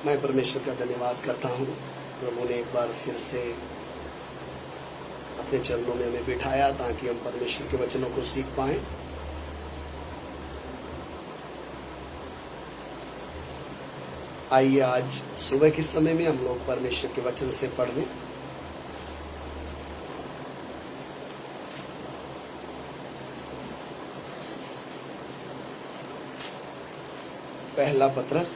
मैं परमेश्वर का धन्यवाद करता हूँ। प्रभु ने एक बार फिर से अपने चरणों में हमें बिठाया ताकि हम परमेश्वर के वचनों को सीख पाएं। आइए आज सुबह के समय में हम लोग परमेश्वर के वचन से पढ़ लें। पहला पत्रस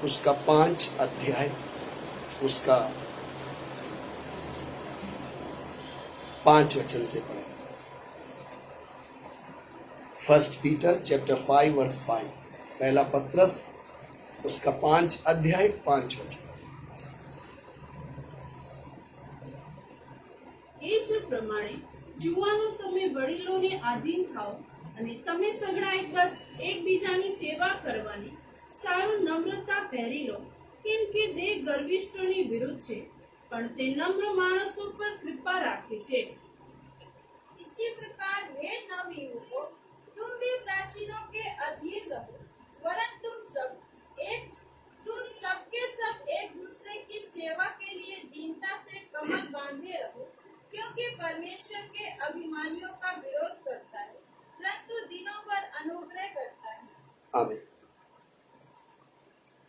उसका 5 अध्याय उसका 5 वचन से पढ़ें। First Peter chapter 5 verse 5। पहला पत्रस उसका 5 अध्याय 5 वचन। એ જ પ્રમાણે જુવાનો તમે વડીલોને આધીન થાઓ અને તમે સગડા એકબીજાની સેવા કરવાની સારું નમ્રતા પહેરી લો, કેમ કે દેહ ગર્વિષ્ઠોની વિરુદ્ધ છે, પણ તે નમ્ર માણસો પર કૃપા રાખે છે। इसी प्रकार हे नवयुवकों, तुम भी प्राचीनों के अधीन रहो, वरन तुम सबके सब एक दूसरे की सेवा के लिए दीनता से कमर बांधे रहो, क्योंकि परमेश्वर के अभिमानियों का विरोध करता है, परंतु दिनों पर अनुग्रह करता है। आमीन।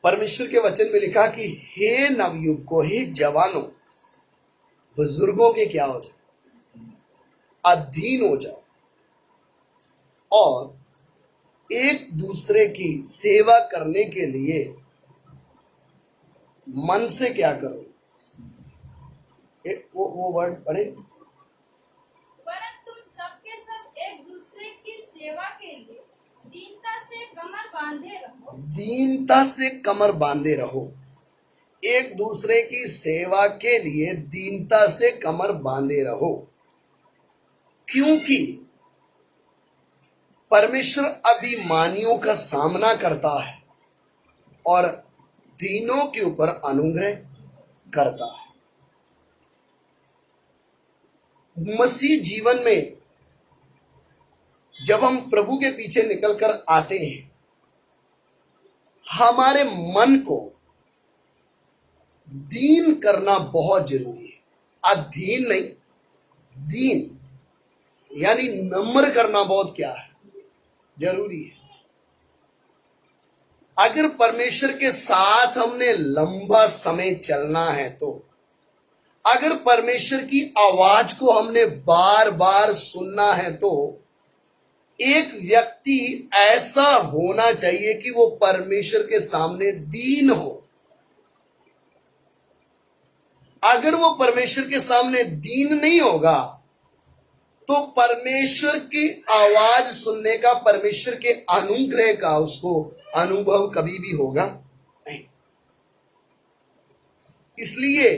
परमेश्वर के वचन में लिखा कि हे नवयुवकों, हे जवानों, बुजुर्गों के क्या हो जाओ, अधीन हो जाओ और एक दूसरे की सेवा करने के लिए मन से क्या करो। वो वर्ड पढ़े। वरन तुम सबके सब एक दूसरे की सेवा के लिए दीनता से कमर बांधे रहो। दीनता से कमर बांधे रहो। एक दूसरे की सेवा के लिए दीनता से कमर बांधे रहो, क्योंकि परमेश्वर अभिमानियों का सामना करता है और दीनों के ऊपर अनुग्रह करता है। मसीह जीवन में जब हम प्रभु के पीछे निकलकर आते हैं, हमारे मन को दीन करना बहुत जरूरी है। अधीन नहीं, दीन यानी नम्र करना बहुत क्या है, जरूरी है। अगर परमेश्वर के साथ हमने लंबा समय चलना है तो, अगर परमेश्वर की आवाज को हमने बार बार सुनना है तो एक व्यक्ति ऐसा होना चाहिए कि वो परमेश्वर के सामने दीन हो। अगर वो परमेश्वर के सामने दीन नहीं होगा तो परमेश्वर की आवाज सुनने का, परमेश्वर के अनुग्रह का उसको अनुभव कभी भी होगा नहीं। इसलिए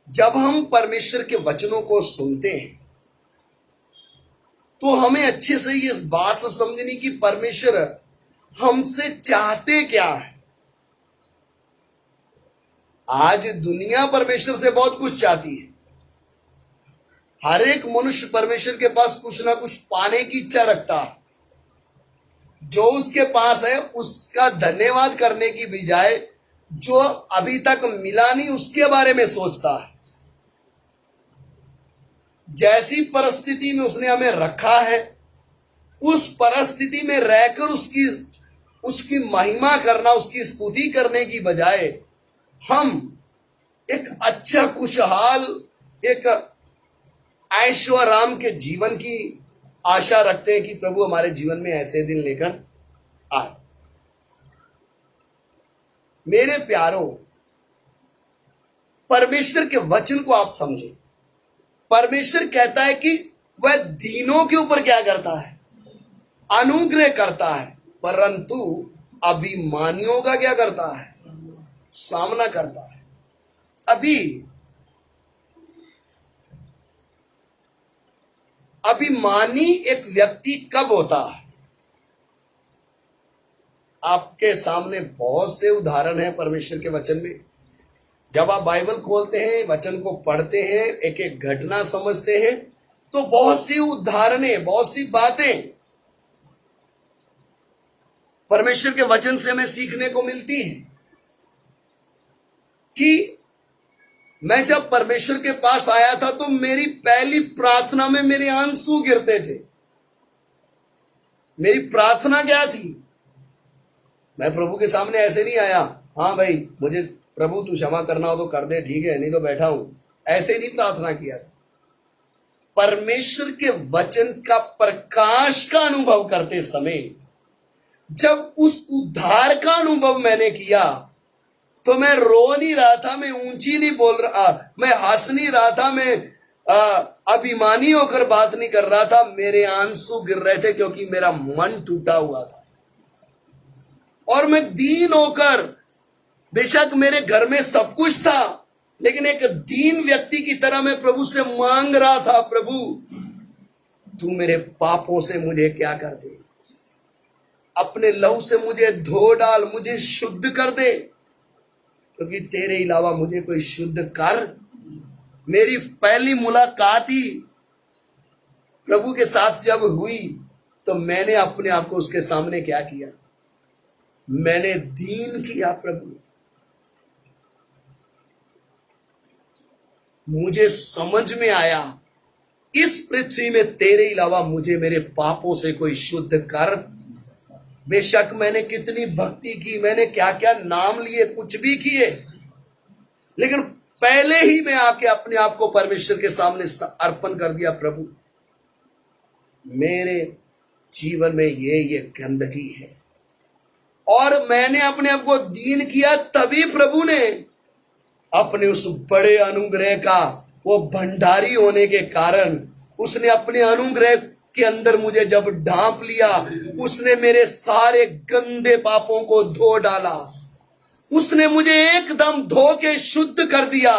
जब हम परमेश्वर के वचनों को सुनते हैं तो हमें अच्छे से ये बात समझनी कि परमेश्वर हमसे चाहते क्या है। आज दुनिया परमेश्वर से बहुत कुछ चाहती है। हर एक मनुष्य परमेश्वर के पास कुछ ना कुछ पाने की इच्छा रखता है। जो उसके पास है उसका धन्यवाद करने की बजाय जो अभी तक मिला नहीं उसके बारे में सोचता है। जैसी परिस्थिति में उसने हमें रखा है, उस परिस्थिति में रहकर उसकी महिमा करना, उसकी स्तुति करने की बजाय हम एक अच्छा खुशहाल, एक ऐश्वर्य के जीवन की आशा रखते हैं कि प्रभु हमारे जीवन में ऐसे दिन लेकर आए। मेरे प्यारों, परमेश्वर के वचन को आप समझें। परमेश्वर कहता है कि वह दीनों के ऊपर क्या करता है, अनुग्रह करता है, परंतु अभिमानियों का क्या करता है, सामना करता है। अभिमानी एक व्यक्ति कब होता है? आपके सामने बहुत से उदाहरण हैं परमेश्वर के वचन में। जब आप बाइबल खोलते हैं, वचन को पढ़ते हैं, एक एक घटना समझते हैं तो बहुत सी उदाहरणें, बहुत सी बातें परमेश्वर के वचन से हमें सीखने को मिलती है कि मैं जब परमेश्वर के पास आया था तो मेरी पहली प्रार्थना में मेरे आंसू गिरते थे। मेरी प्रार्थना क्या थी? मैं प्रभु के सामने ऐसे नहीं आया, हाँ भाई मुझे प्रभु तू क्षमा करना हो तो कर दे, ठीक है, नहीं तो बैठा हूं, ऐसे नहीं प्रार्थना किया था। परमेश्वर के वचन का प्रकाश का अनुभव करते समय जब उस उद्धार का अनुभव मैंने किया तो मैं रो नहीं रहा था, मैं ऊंची नहीं बोल रहा, मैं हंस नहीं रहा था, मैं अभिमानी होकर बात नहीं कर रहा था, मेरे आंसू गिर रहे थे क्योंकि मेरा मन टूटा हुआ था। और मैं दीन होकर, बेशक मेरे घर में सब कुछ था, लेकिन एक दीन व्यक्ति की तरह मैं प्रभु से मांग रहा था, प्रभु तू मेरे पापों से मुझे क्या कर दे, अपने लहू से मुझे धो डाल, मुझे शुद्ध कर दे, क्योंकि तेरे अलावा मुझे कोई शुद्ध कर। मेरी पहली मुलाकात ही प्रभु के साथ जब हुई तो मैंने अपने आप को उसके सामने क्या किया, मैंने दीन किया। प्रभु मुझे समझ में आया इस पृथ्वी में तेरे अलावा मुझे मेरे पापों से कोई शुद्ध कर। बेशक मैंने कितनी भक्ति की, मैंने क्या क्या नाम लिए, कुछ भी किए, लेकिन पहले ही मैं आके अपने आप को परमेश्वर के सामने अर्पण कर दिया। प्रभु मेरे जीवन में ये गंदगी है, और मैंने अपने आप को दीन किया। तभी प्रभु ने अपने उस बड़े अनुग्रह का, वो भंडारी होने के कारण, उसने अपने अनुग्रह के अंदर मुझे जब ढांप लिया, उसने मेरे सारे गंदे पापों को धो डाला, उसने मुझे एकदम धो के शुद्ध कर दिया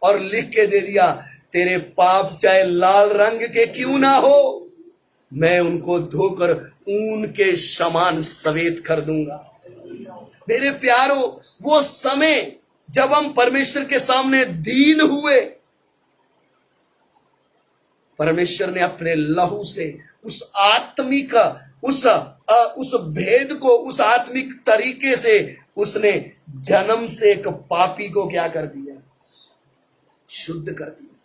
और लिख के दे दिया, तेरे पाप चाहे लाल रंग के क्यों ना हो, मैं उनको धोकर ऊन के समान सफेद कर दूंगा। मेरे प्यारो, वो समय जब हम परमेश्वर के सामने दीन हुए, परमेश्वर ने अपने लहू से उस आत्मिक, उस भेद को, उस आत्मिक तरीके से उसने जन्म से एक पापी को क्या कर दिया, शुद्ध कर दिया।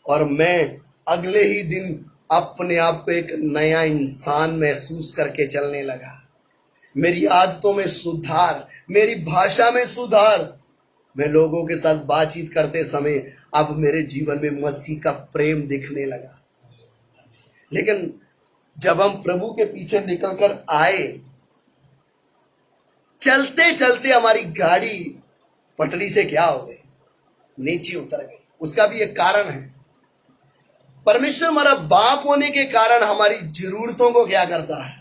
और मैं अगले ही दिन अपने आप को एक नया इंसान महसूस करके चलने लगा। मेरी आदतों में सुधार, मेरी भाषा में सुधार, मैं लोगों के साथ बातचीत करते समय अब मेरे जीवन में मसीह का प्रेम दिखने लगा। लेकिन जब हम प्रभु के पीछे निकलकर आए, चलते चलते हमारी गाड़ी पटरी से क्या हो गई, नीचे उतर गई। उसका भी एक कारण है। परमेश्वर हमारा बाप होने के कारण हमारी जरूरतों को क्या करता है,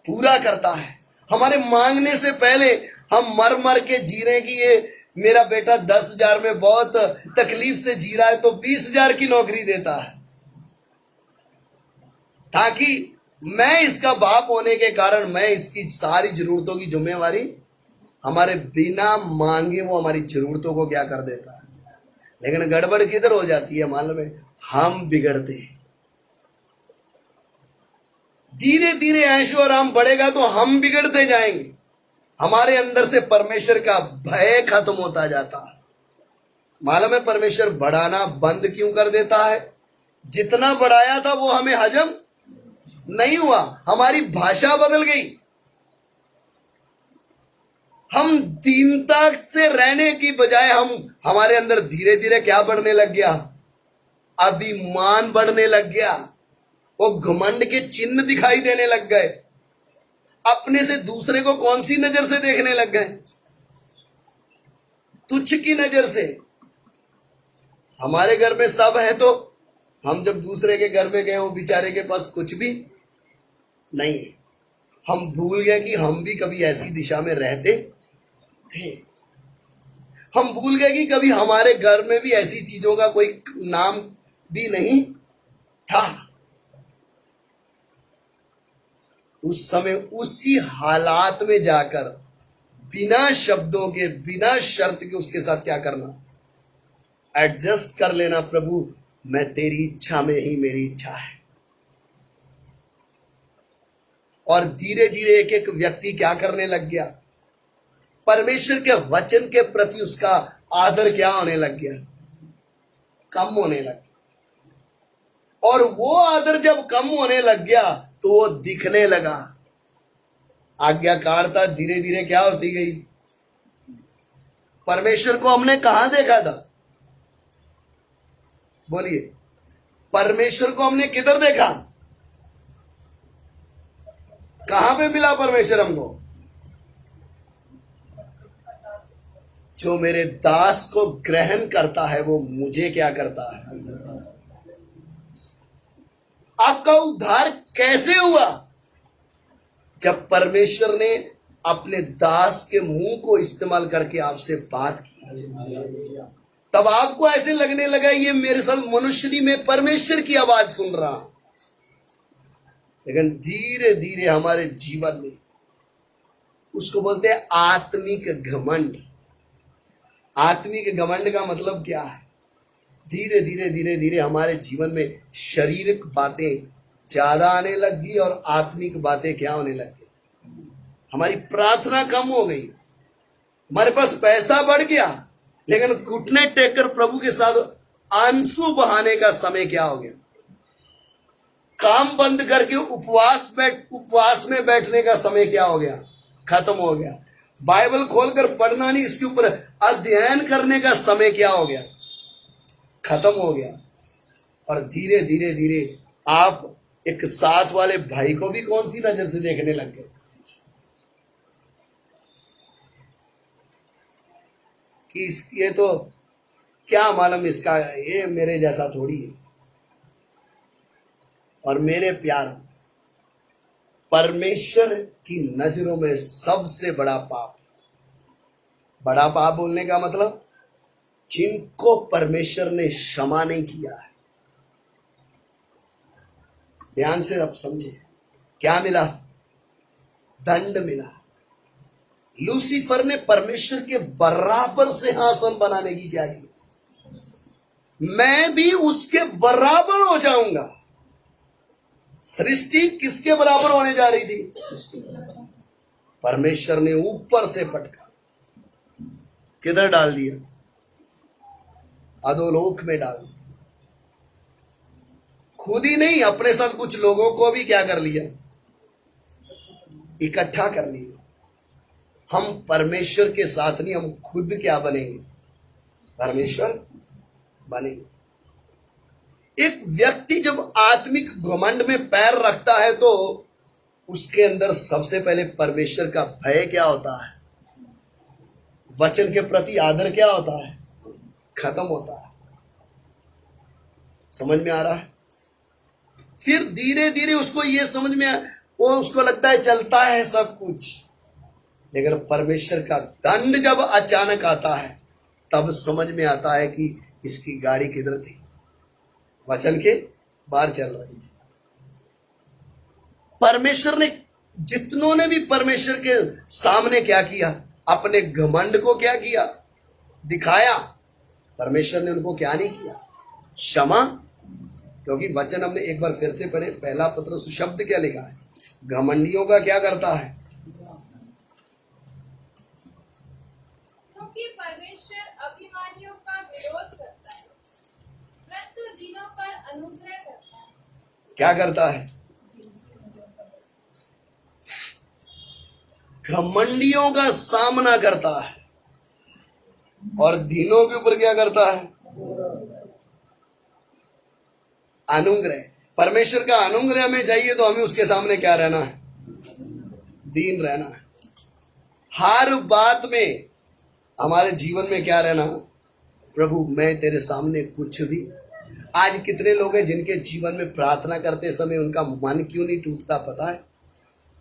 पूरा करता है। हमारे मांगने से पहले हम मर मर के जी रहे कि ये मेरा बेटा 10,000 में बहुत तकलीफ से जी रहा है तो 20,000 की नौकरी देता है, ताकि मैं इसका बाप होने के कारण मैं इसकी सारी जरूरतों की जिम्मेवारी, हमारे बिना मांगे वो हमारी जरूरतों को क्या कर देता है। लेकिन गड़बड़ किधर हो जाती है मालूम है, हम बिगड़ते हैं। धीरे धीरे ऐशो आराम बढ़ेगा तो हम बिगड़ते जाएंगे, हमारे अंदर से परमेश्वर का भय खत्म होता जाता है। मालूम है परमेश्वर बढ़ाना बंद क्यों कर देता है? जितना बढ़ाया था वो हमें हजम नहीं हुआ, हमारी भाषा बदल गई। हम दीनता से रहने की बजाय हमारे अंदर धीरे धीरे क्या बढ़ने लग गया, अभिमान बढ़ने लग गया। वो घमंड के चिन्ह दिखाई देने लग गए। अपने से दूसरे को कौन सी नजर से देखने लग गए, तुच्छ की नजर से। हमारे घर में सब है तो हम जब दूसरे के घर में गए, वो बेचारे के पास कुछ भी नहीं है। हम भूल गए कि हम भी कभी ऐसी दिशा में रहते थे। हम भूल गए कि कभी हमारे घर में भी ऐसी चीजों का कोई नाम भी नहीं था। उस समय उसी हालात में जाकर बिना शब्दों के, बिना शर्त के उसके साथ क्या करना, एडजस्ट कर लेना। प्रभु मैं तेरी इच्छा में ही मेरी इच्छा है। और धीरे धीरे एक एक व्यक्ति क्या करने लग गया, परमेश्वर के वचन के प्रति उसका आदर क्या होने लग गया, कम होने लग गया। और वो आदर जब कम होने लग गया तो वो दिखने लगा। आज्ञाकारिता धीरे धीरे क्या होती गई। परमेश्वर को हमने कहां देखा था, बोलिए, परमेश्वर को हमने किधर देखा, कहां पे मिला परमेश्वर हमको? जो मेरे दास को ग्रहण करता है वो मुझे क्या करता है। आपका उद्धार कैसे हुआ? जब परमेश्वर ने अपने दास के मुंह को इस्तेमाल करके आपसे बात की, तब आपको ऐसे लगने लगा ये मेरे साथ मनुष्य नहीं, मैं परमेश्वर की आवाज सुन रहा हूं। लेकिन धीरे धीरे हमारे जीवन में, उसको बोलते हैं आत्मिक घमंड। आत्मिक घमंड का मतलब क्या है? धीरे धीरे धीरे धीरे हमारे जीवन में शारीरिक बातें ज्यादा आने लग गई और आत्मिक बातें क्या होने लग गई। हमारी प्रार्थना कम हो गई, हमारे पास पैसा बढ़ गया, लेकिन घुटने टेक कर प्रभु के साथ आंसू बहाने का समय क्या हो गया। काम बंद करके उपवास में बैठने का समय क्या हो गया, खत्म हो गया। बाइबल खोलकर पढ़ना नहीं, इसके ऊपर अध्ययन करने का समय क्या हो गया, खत्म हो गया। और धीरे धीरे धीरे आप एक साथ वाले भाई को भी कौन सी नजर से देखने लग गए कि ये तो क्या मालूम, इसका ये मेरे जैसा थोड़ी है। और मेरे प्यार, परमेश्वर की नजरों में सबसे बड़ा पाप, बड़ा पाप बोलने का मतलब जिनको परमेश्वर ने क्षमा नहीं किया है। ध्यान से अब समझे, क्या मिला? दंड मिला। लूसीफर ने परमेश्वर के बराबर सिंहासन बनाने की क्या की, मैं भी उसके बराबर हो जाऊंगा। सृष्टि किसके बराबर होने जा रही थी? परमेश्वर ने ऊपर से पटका, किधर डाल दिया? अधोलोक में डाल दिया। खुद ही नहीं, अपने साथ कुछ लोगों को भी क्या कर लिया, इकट्ठा कर लिया। हम परमेश्वर के साथ नहीं, हम खुद क्या बनेंगे, परमेश्वर बनेंगे। एक व्यक्ति जब आत्मिक घमंड में पैर रखता है तो उसके अंदर सबसे पहले परमेश्वर का भय क्या होता है, वचन के प्रति आदर क्या होता है, खत्म होता है। समझ में आ रहा है? फिर धीरे धीरे उसको ये समझ में वो उसको लगता है चलता है सब कुछ, लेकिन परमेश्वर का दंड जब अचानक आता है तब समझ में आता है कि इसकी गाड़ी किधर थी, वचन के बाहर चल रही थी। परमेश्वर ने, जितनों ने भी परमेश्वर के सामने क्या किया, अपने घमंड को क्या किया, दिखाया। परमेश्वर ने उनको क्या नहीं किया, क्षमा। क्योंकि वचन हमने एक बार फिर से पढ़े, पहला पत्रस शब्द क्या लिखा है, घमंडियों का क्या करता है, क्योंकि परमेश्वर अभिमानियों का विरोध करता है, परंतु दीनों पर अनुग्रह करता है। क्या करता है? घमंडियों का सामना करता है और दीनों के ऊपर क्या करता है, अनुग्रह। परमेश्वर का अनुग्रह में चाहिए तो हमें उसके सामने क्या रहना है, दीन रहना है। हर बात में हमारे जीवन में क्या रहना, प्रभु मैं तेरे सामने कुछ भी। आज कितने लोग हैं जिनके जीवन में प्रार्थना करते समय उनका मन क्यों नहीं टूटता पता है?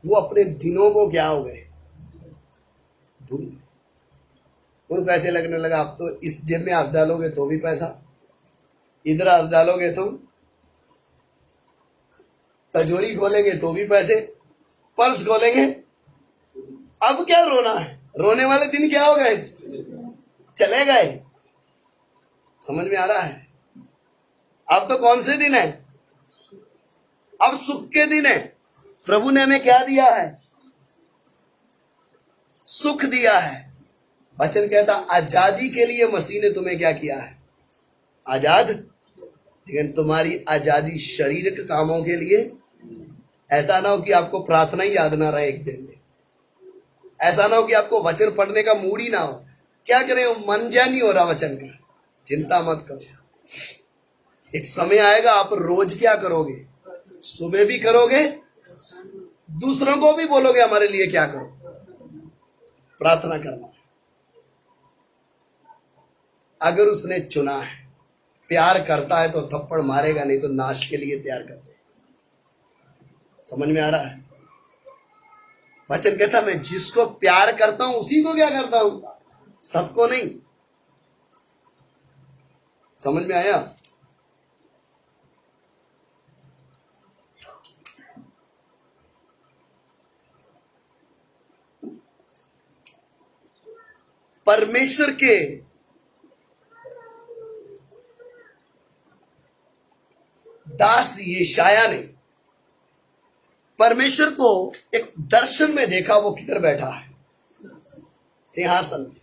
वो अपने दिनों को क्या हो गए, भूल गए। उनको ऐसे लगने लगा अब तो इस जेब में हाथ डालोगे तो भी पैसा, इधर हाथ डालोगे तो, तिजोरी खोलेंगे तो भी पैसे, पर्स खोलेंगे, अब क्या रोना है? रोने वाले दिन क्या हो गए, चले गए। समझ में आ रहा है? अब तो कौन से दिन है, अब सुख के दिन है। प्रभु ने हमें क्या दिया है? सुख दिया है। वचन कहता आजादी के लिए मसीह ने तुम्हें क्या किया है? आजाद। लेकिन तुम्हारी आजादी शारीरिक कामों के लिए। ऐसा ना हो कि आपको प्रार्थना ही याद ना रहे एक दिन में। ऐसा ना हो कि आपको वचन पढ़ने का मूड ही ना हो। क्या करें, मन जा नहीं हो रहा वचन का। चिंता मत करो, एक समय आएगा आप रोज क्या करोगे? सुबह भी करोगे, दूसरों को भी बोलोगे हमारे लिए क्या करो। प्रार्थना करना। अगर उसने चुना है, प्यार करता है तो थप्पड़ मारेगा, नहीं तो नाश के लिए तैयार कर दे। समझ में आ रहा है? वचन कहता मैं जिसको प्यार करता हूं उसी को क्या करता हूं, सबको नहीं। समझ में आया? परमेश्वर के दास यशाया ने परमेश्वर को एक दर्शन में देखा। वो किधर बैठा है? सिंहासन में।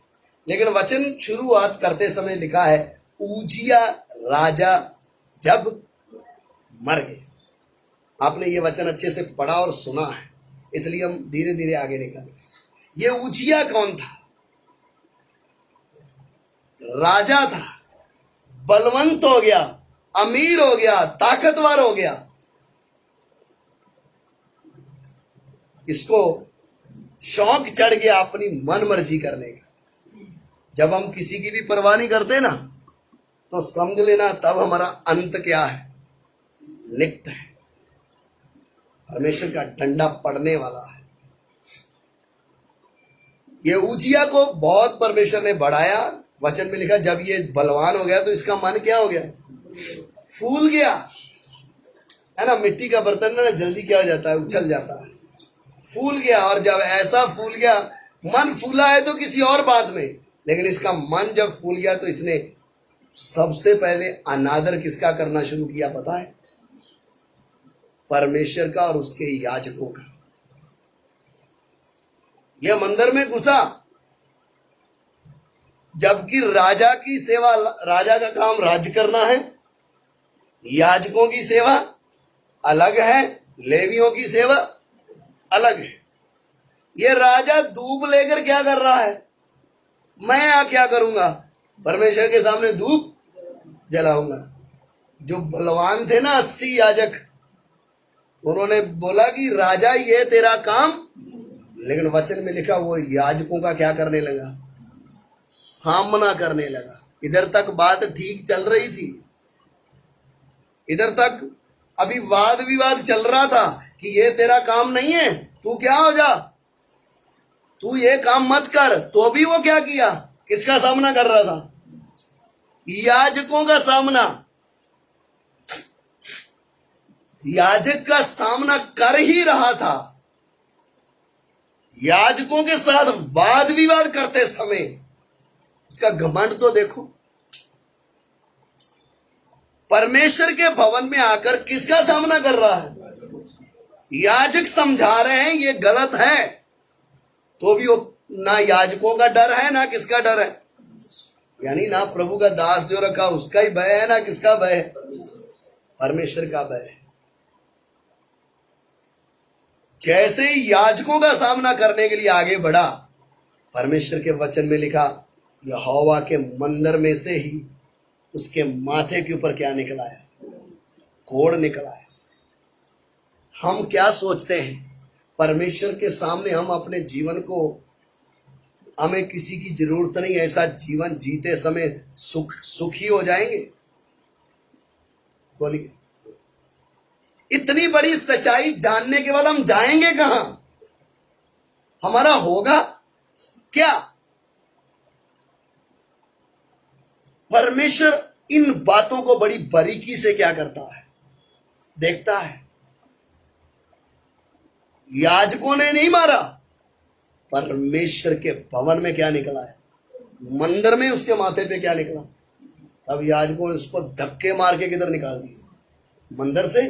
लेकिन वचन शुरुआत करते समय लिखा है उजिया राजा जब मर गए। आपने ये वचन अच्छे से पढ़ा और सुना है, इसलिए हम धीरे धीरे आगे निकले। ये उजिया कौन था? राजा था, बलवंत हो गया, अमीर हो गया, ताकतवर हो गया। इसको शौक चढ़ गया अपनी मन मर्जी करने का। जब हम किसी की भी परवाह नहीं करते ना, तो समझ लेना तब हमारा अंत क्या है? लिखत है। परमेश्वर का डंडा पड़ने वाला है। ये उजिया को बहुत परमेश्वर ने बढ़ाया। वचन में लिखा जब ये बलवान हो गया तो इसका मन क्या हो गया? फूल गया। है ना, मिट्टी का बर्तन ना जल्दी क्या हो जाता है? उछल जाता है। फूल गया। और जब ऐसा फूल गया, मन फूला है तो किसी और बात में, लेकिन इसका मन जब फूल गया तो इसने सबसे पहले अनादर किसका करना शुरू किया पता है? परमेश्वर का और उसके याजकों का। यह मंदिर में घुसा, जबकि राजा की सेवा, राजा का काम राज्य करना है, याजकों की सेवा अलग है, लेवियों की सेवा अलग है। ये राजा धूप लेकर क्या कर रहा है? मैं यहां क्या करूंगा? परमेश्वर के सामने धूप जलाऊंगा। जो बलवान थे ना 80 याजक, उन्होंने बोला कि राजा ये तेरा काम, लेकिन वचन में लिखा वो याजकों का क्या करने लगा? सामना करने लगा। इधर तक बात ठीक चल रही थी, इधर तक अभी वाद विवाद चल रहा था कि ये तेरा काम नहीं है, तू क्या हो जा, तू ये काम मत कर। तो भी वो क्या किया? किसका सामना कर रहा था? याजकों का सामना। याजक का सामना कर ही रहा था। याजकों के साथ वाद विवाद करते समय उसका घमंड तो देखो। परमेश्वर के भवन में आकर किसका सामना कर रहा है? याजक समझा रहे हैं ये गलत है, तो भी वो ना याजकों का डर है ना किसका डर है, यानी ना प्रभु का दास जो रखा उसका ही भय है, ना किसका भय है? परमेश्वर का भय है। जैसे ही याजकों का सामना करने के लिए आगे बढ़ा, परमेश्वर के वचन में लिखा यहोवा के मंदिर में से ही उसके माथे के ऊपर क्या निकल आया? कोढ़ निकल आया। हम क्या सोचते हैं? परमेश्वर के सामने हम अपने जीवन को, हमें किसी की जरूरत नहीं, ऐसा जीवन जीते समय सुखी हो जाएंगे? बोलिए, इतनी बड़ी सच्चाई जानने के बाद हम जाएंगे कहां? हमारा होगा क्या? परमेश्वर इन बातों को बड़ी बारीकी से क्या करता है? देखता है। याजकों ने नहीं मारा, परमेश्वर के भवन में क्या निकला है? मंदिर में उसके माथे पे क्या निकला? अब याजकों ने उसको धक्के मार के किधर निकाल दिया? मंदिर से।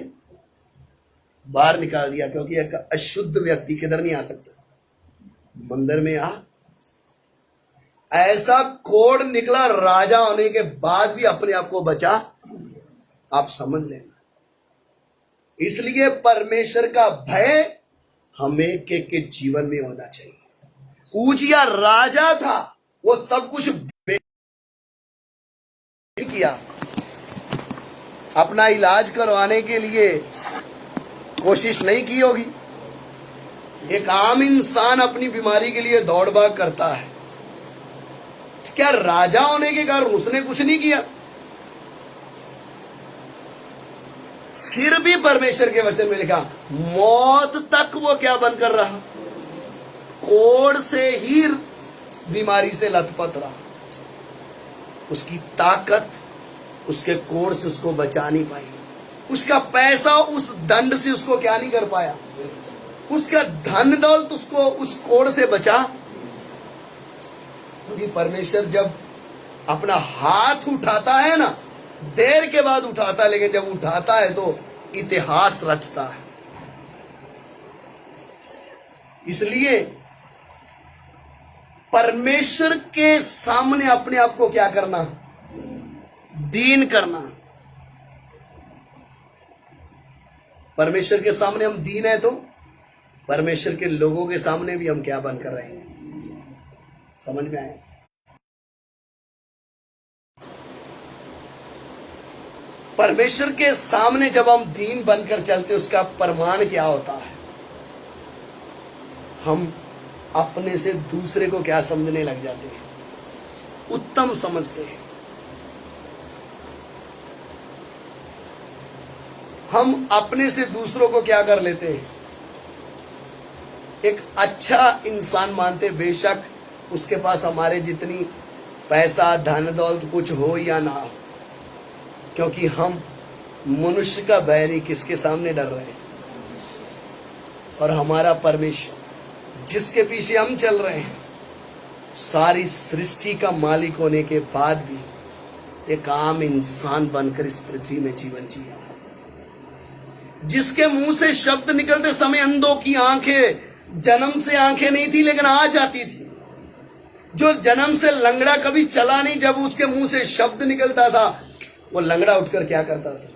बाहर निकाल दिया, क्योंकि एक अशुद्ध व्यक्ति किधर नहीं आ सकता, मंदिर में आ। ऐसा कोड निकला, राजा होने के बाद भी अपने आप को बचा, आप समझ लेना। इसलिए परमेश्वर का भय हमें के जीवन में होना चाहिए। उजिया राजा था, वो सब कुछ किया, अपना इलाज करवाने के लिए कोशिश नहीं की होगी। एक आम इंसान अपनी बीमारी के लिए दौड़ भाग करता है, क्या राजा होने के कारण उसने कुछ नहीं किया? फिर भी परमेश्वर के वचन में लिखा, मौत तक वो क्या बनकर रहा, कोड़ से ही बीमारी से लथपथ रहा। उसकी ताकत उसके कोड़ से उसको बचा नहीं पाई, उसका पैसा उस दंड से उसको क्या नहीं कर पाया, उसका धन दौलत उसको उस कोड़ से बचा। क्योंकि परमेश्वर जब अपना हाथ उठाता है ना, देर के बाद उठाता है, लेकिन जब उठाता है तो इतिहास रचता है। इसलिए परमेश्वर के सामने अपने आप को क्या करना, दीन करना। परमेश्वर के सामने हम दीन है तो परमेश्वर के लोगों के सामने भी हम क्या बनकर रहेंगे, समझ में आए? परमेश्वर के सामने जब हम दीन बनकर चलते, उसका प्रमाण क्या होता है? हम अपने से दूसरे को क्या समझने लग जाते हैं, उत्तम समझते हैं। हम अपने से दूसरों को क्या कर लेते हैं, एक अच्छा इंसान मानते, बेशक उसके पास हमारे जितनी पैसा धन दौलत कुछ हो या ना हो, क्योंकि हम मनुष्य का बैरी किसके सामने डर रहे हैं, और हमारा परमेश्वर जिसके पीछे हम चल रहे हैं, सारी सृष्टि का मालिक होने के बाद भी एक आम इंसान बनकर इस पृथ्वी में जीवन जिया, जिसके मुंह से शब्द निकलते समय अंधों की आंखें, जन्म से आंखें नहीं थी लेकिन आ जाती थी, जो जन्म से लंगड़ा कभी चला नहीं, जब उसके मुंह से शब्द निकलता था वो लंगड़ा उठकर क्या करता था।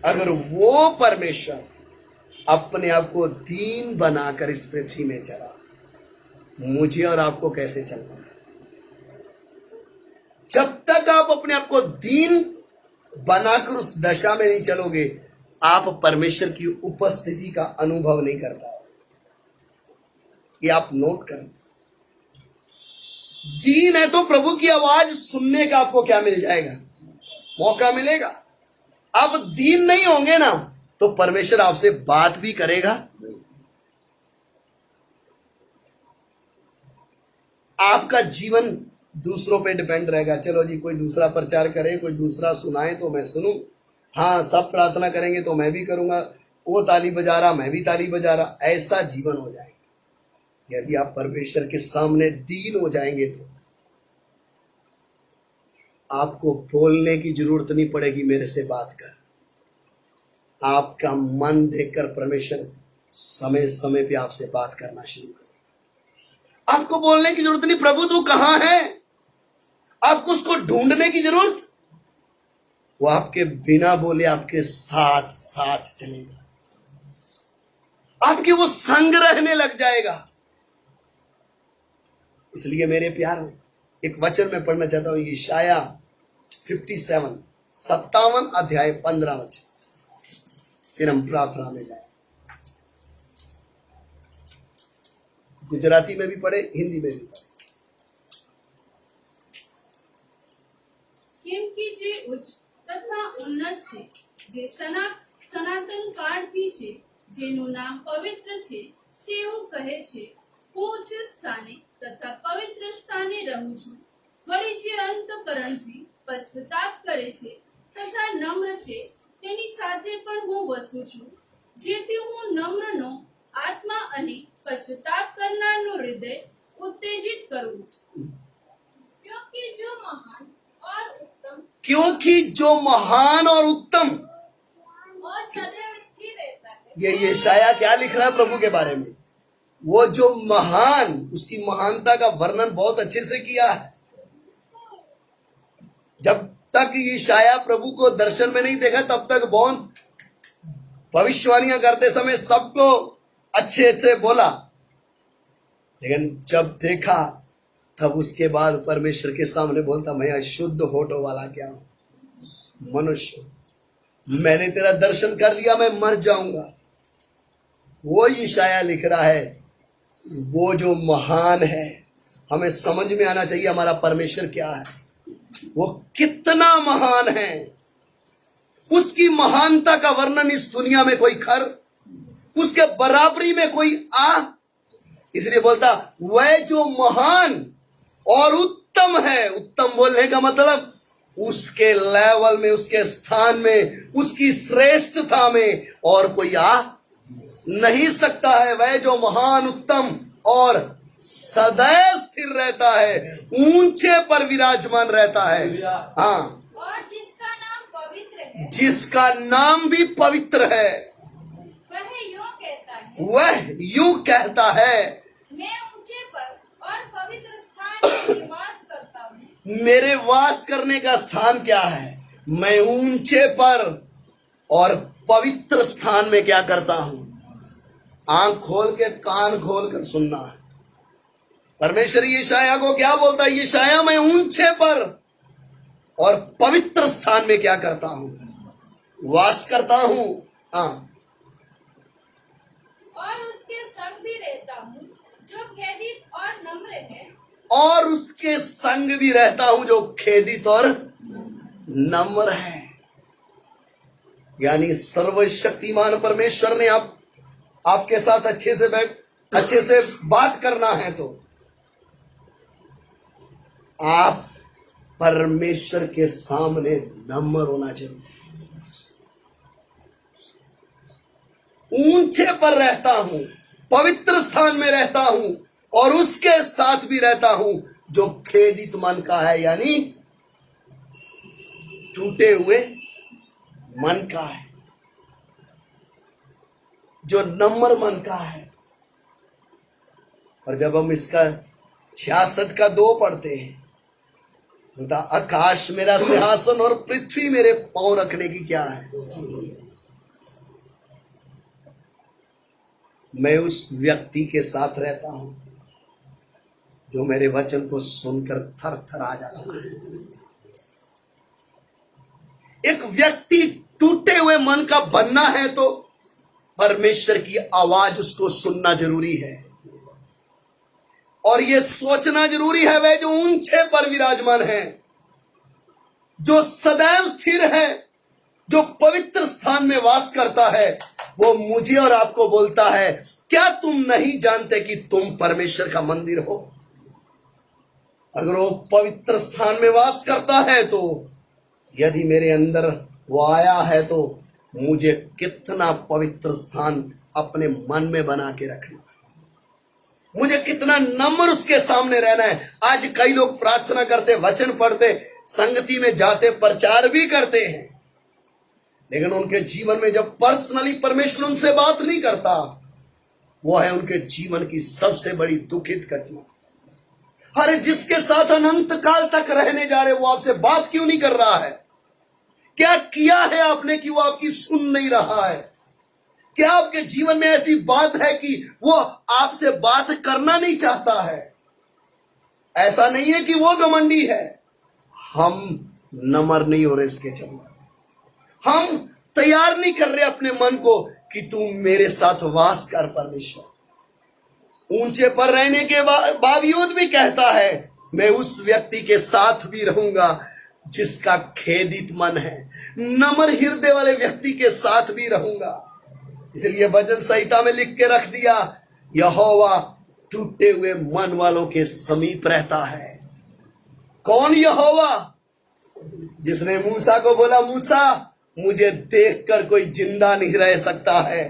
अगर वो परमेश्वर अपने आप को दीन बनाकर इस पृथ्वी में चला, मुझे और आपको कैसे चलना है? जब तक आप अपने आप को दीन बनाकर उस दशा में नहीं चलोगे, आप परमेश्वर की उपस्थिति का अनुभव नहीं कर पाओगे। ये आप नोट करें। दीन है तो प्रभु की आवाज सुनने का आपको क्या मिल जाएगा, मौका मिलेगा। आप दीन नहीं होंगे ना तो परमेश्वर आपसे बात भी करेगा, आपका जीवन दूसरों पे डिपेंड रहेगा। चलो जी, कोई दूसरा प्रचार करे, कोई दूसरा सुनाए तो मैं सुनूं, हाँ सब प्रार्थना करेंगे तो मैं भी करूंगा, वो ताली बजा रहा मैं भी ताली बजा रहा, ऐसा जीवन हो जाएगा। यदि आप परमेश्वर के सामने दीन हो जाएंगे तो आपको बोलने की जरूरत नहीं पड़ेगी, मेरे से बात कर। आपका मन देखकर परमेश्वर समय समय पे आपसे बात करना शुरू करेगा। आपको बोलने की जरूरत नहीं, प्रभु तू कहां है, आपको उसको ढूंढने की जरूरत, वो आपके बिना बोले आपके साथ साथ चलेगा, आपके वो संग रहने लग जाएगा। इसलिए मेरे प्यारों, एक वचन में पढ़ना चाहता हूं, यशाया 57 अध्याय 15 वचन, फिर हम प्रार्थना में जाए। गुजराती में भी पढ़े, हिंदी में भी पढ़े। કેમ કે જે ઉચ્ચ તથા ઉન્નત છે, જે સનાતન કાળથી છે, જેનું નામ પવિત્ર છે, તેઓ કહે છે, હું ઉચ્ચ સ્થાને તથા પવિત્ર સ્થાને રહું છું. વળી જે અંતકરણથી પશ્ચાતાપ કરે છે તથા નમ્ર છે, તેની સાથે પણ હું વસું છું, જેથી હું નમ્રનો આત્મા અને પશ્ચાતાપ કરનારનું હૃદય ઉત્તેજિત કરું. क्योंकि जो महान और क्योंकि जो महान और उत्तम और सदैव स्थिर रहता है, ये यशाया क्या लिख रहा है प्रभु के बारे में? वो जो महान, उसकी महानता का वर्णन बहुत अच्छे से किया है। जब तक यशाया प्रभु को दर्शन में नहीं देखा तब तक बहुत भविष्यवाणियां करते समय सबको अच्छे अच्छे बोला, लेकिन जब देखा तब उसके बाद परमेश्वर के सामने बोलता, मैं अशुद्ध होठों वाला क्या हूं, मनुष्य, मैंने तेरा दर्शन कर लिया, मैं मर जाऊंगा। वो यशाया लिख रहा है, वो जो महान है। हमें समझ में आना चाहिए हमारा परमेश्वर क्या है, वो कितना महान है। उसकी महानता का वर्णन इस दुनिया में कोई कर, उसके बराबरी में कोई आ। इसलिए बोलता, वह जो महान और उत्तम है। उत्तम बोलने का मतलब उसके लेवल में, उसके स्थान में, उसकी श्रेष्ठता में और कोई आ नहीं सकता है। वह जो महान, उत्तम और सदैव स्थिर रहता है, ऊंचे पर विराजमान रहता है। हाँ, और जिसका नाम पवित्र है, जिसका नाम भी पवित्र है, वह यूं कहता है, मैं ऊंचे पर और पवित्र स्थान में निवास करता हूँ। मेरे वास करने का स्थान क्या है? मैं ऊंचे पर और पवित्र स्थान में क्या करता हूं? आंख खोल के, कान खोल कर सुनना है। परमेश्वर यशाया को क्या बोलता है? यशाया, मैं ऊंचे पर और पवित्र स्थान में क्या करता हूं? वास करता हूं। हाँ, और उसके संग भी रहता हूँ जो खेदित और नम्र है। और उसके संग भी रहता हूं जो खेदित और नम्र है। यानी सर्वशक्तिमान परमेश्वर ने आपके साथ अच्छे से बात करना है तो आप परमेश्वर के सामने नम्र होना चाहिए। ऊंचे पर रहता हूं, पवित्र स्थान में रहता हूं और उसके साथ भी रहता हूं जो खेदित मन का है, यानी टूटे हुए मन का है, जो नम्र मन का है। और जब हम इसका 66 का 2 पढ़ते हैं, बोलता, आकाश मेरा सिंहासन और पृथ्वी मेरे पांव रखने की क्या है? मैं उस व्यक्ति के साथ रहता हूं जो मेरे वचन को सुनकर थर थर आ जाता है। एक व्यक्ति टूटे हुए मन का बनना है तो परमेश्वर की आवाज उसको सुनना जरूरी है और यह सोचना जरूरी है, वह जो ऊंचे पर विराजमान है, जो सदैव स्थिर है, जो पवित्र स्थान में वास करता है, वो मुझे और आपको बोलता है, क्या तुम नहीं जानते कि तुम परमेश्वर का मंदिर हो? अगर वो पवित्र स्थान में वास करता है तो यदि मेरे अंदर वो आया है तो मुझे कितना पवित्र स्थान अपने मन में बना के रखना, मुझे कितना नम्र उसके सामने रहना है। आज कई लोग प्रार्थना करते, वचन पढ़ते, संगति में जाते, प्रचार भी करते हैं, लेकिन उनके जीवन में जब पर्सनली परमेश्वर उनसे बात नहीं करता, वो है उनके जीवन की सबसे बड़ी दुखित घटना। अरे जिसके साथ अनंत काल तक रहने जा रहे, वो आपसे बात क्यों नहीं कर रहा है? क्या किया है आपने कि वो आपकी सुन नहीं रहा है? क्या आपके जीवन में ऐसी बात है कि वो आपसे बात करना नहीं चाहता है? ऐसा नहीं है कि वो घमंडी है, हम नम्र नहीं हो रहे इसके चलते, हम तैयार नहीं कर रहे अपने मन को कि तू मेरे साथ वास कर। परमेश्वर ऊंचे पर रहने के बावजूद भी कहता है, मैं उस व्यक्ति के साथ भी रहूंगा जिसका खेदित मन है, नम्र हृदय वाले व्यक्ति के साथ भी रहूंगा। इसलिए भजन संहिता में लिख के रख दिया, यहोवा टूटे हुए मन वालों के समीप रहता है। कौन यहोवा? जिसने मूसा को बोला, मूसा मुझे देखकर कोई जिंदा नहीं रह सकता है,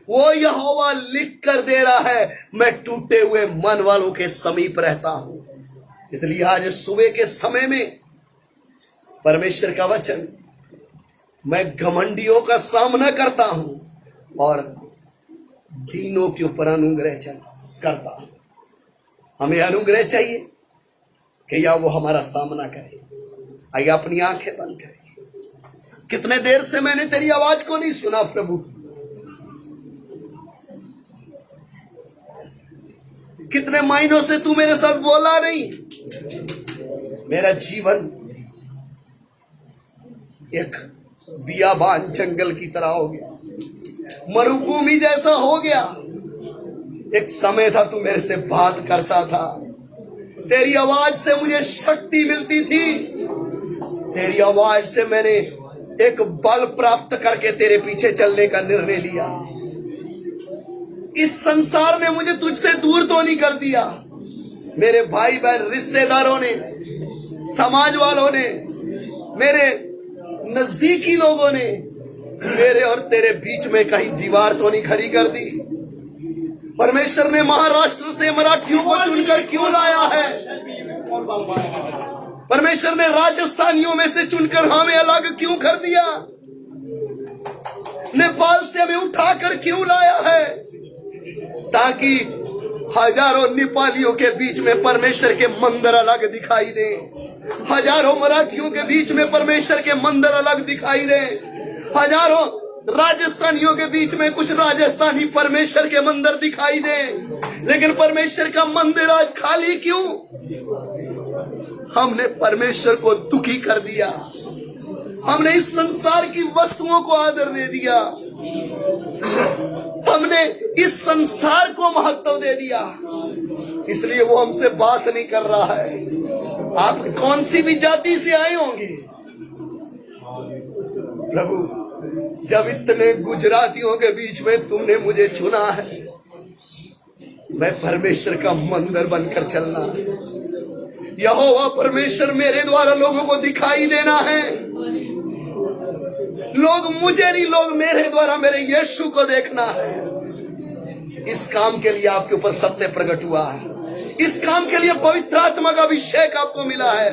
वो यहोवा लिख कर दे रहा है, मैं टूटे हुए मन वालों के समीप रहता हूं। इसलिए आज सुबह के समय में परमेश्वर का वचन, मैं घमंडियों का सामना करता हूं और दीनों के ऊपर अनुग्रह करता। हमें अनुग्रह चाहिए कि या वो हमारा सामना करे। आइए अपनी आंखें बंद करें। कितने देर से मैंने तेरी आवाज को नहीं सुना प्रभु। कितने महीनों से तू मेरे साथ बोला नहीं। मेरा जीवन एक बियाबान जंगल की तरह हो गया, मरुभूमि जैसा हो गया। एक समय था तू मेरे से बात करता था, तेरी आवाज से मुझे शक्ति मिलती थी, तेरी आवाज से मैंने एक बल प्राप्त करके तेरे पीछे चलने का निर्णय लिया। इस संसार ने मुझे तुझसे दूर तो नहीं कर दिया। मेरे भाई बहन, रिश्तेदारों ने, समाज वालों ने, मेरे नजदीकी लोगों ने मेरे और तेरे बीच में कहीं दीवार तो नहीं खड़ी कर दी। परमेश्वर ने महाराष्ट्र से मराठियों को चुनकर क्यों लाया है? परमेश्वर ने राजस्थानियों में से चुनकर हमें अलग क्यों कर दिया? नेपाल से हमें उठाकर क्यों लाया है? ताकि हजारों नेपालियों के बीच में परमेश्वर के मंदिर अलग दिखाई दे, हजारों मराठियों के बीच में परमेश्वर के मंदिर अलग दिखाई दे, हजारों राजस्थानियों के बीच में कुछ राजस्थानी परमेश्वर के मंदिर दिखाई दे। लेकिन परमेश्वर का मंदिर आज खाली क्यों? हमने परमेश्वर को दुखी कर दिया, हमने इस संसार की वस्तुओं को आदर दे दिया, हमने इस संसार को महत्व दे दिया, इसलिए वो हमसे बात नहीं कर रहा है। आप कौन सी भी जाति से आए होंगे प्रभु, जब इतने गुजरातियों के बीच में तुमने मुझे चुना है, मैं परमेश्वर का मंदिर बनकर चलना है। यहोवा परमेश्वर मेरे द्वारा लोगों को दिखाई देना है। लोग मुझे नहीं, लोग मेरे द्वारा मेरे यीशु को देखना है। इस काम के लिए आपके ऊपर सत्य प्रकट हुआ है, इस काम के लिए पवित्र आत्मा का अभिषेक आपको मिला है,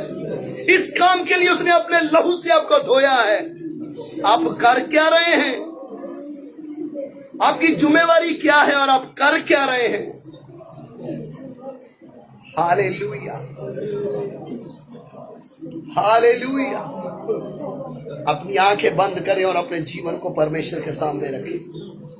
इस काम के लिए उसने अपने लहू से आपको धोया है। आप कर क्या रहे हैं? आपकी जिम्मेवारी क्या है और आप कर क्या रहे हैं? Hallelujah, hallelujah. अपनी आंखें बंद करें और अपने जीवन को परमेश्वर के सामने रखें।